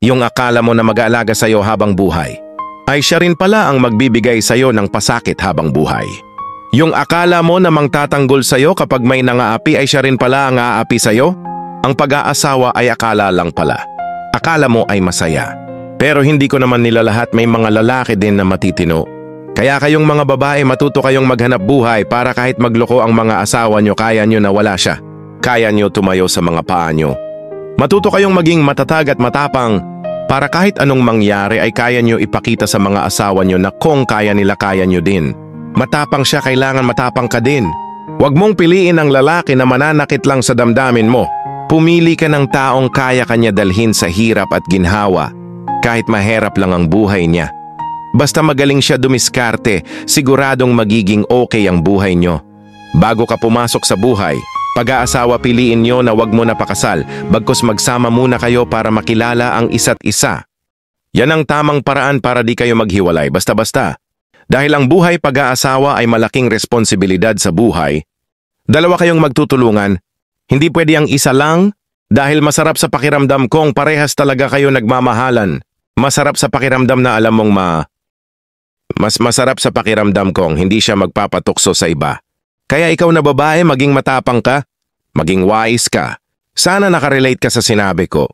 Yung akala mo na mag-aalaga sa'yo habang buhay, ay siya rin pala ang magbibigay sa'yo ng pasakit habang buhay. Yung akala mo na mangtatanggol sa'yo kapag may nangaapi ay siya rin pala ang aapi sa'yo, ang pag-aasawa ay akala lang pala. Akala mo ay masaya. Pero hindi ko naman nila lahat, may mga lalaki din na matitino. Kaya kayong mga babae, matuto kayong maghanap buhay para kahit magloko ang mga asawa nyo, kaya nyo na wala siya. Kaya nyo tumayo sa mga paa nyo. Matuto kayong maging matatag at matapang para kahit anong mangyari ay kaya nyo ipakita sa mga asawa nyo na kung kaya nila, kaya nyo din. Matapang siya, kailangan matapang ka din. Huwag mong piliin ang lalaki na mananakit lang sa damdamin mo. Pumili ka ng taong kaya kanya dalhin sa hirap at ginhawa, kahit mahirap lang ang buhay niya. Basta magaling siya dumiskarte, siguradong magiging okay ang buhay nyo. Bago ka pumasok sa buhay, pag-aasawa, piliin nyo na wag mo na pakasal, bagkus magsama muna kayo para makilala ang isa't isa. Yan ang tamang paraan para di kayo maghiwalay basta-basta. Dahil ang buhay pag-aasawa ay malaking responsibilidad sa buhay, dalawa kayong magtutulungan, hindi pwede ang isa lang, dahil masarap sa pakiramdam kong parehas talaga kayo nagmamahalan. Masarap sa pakiramdam na alam mong mas masarap sa pakiramdam kong hindi siya magpapatukso sa iba. Kaya ikaw na babae, maging matapang ka, maging wise ka. Sana nakarelate ka sa sinabi ko.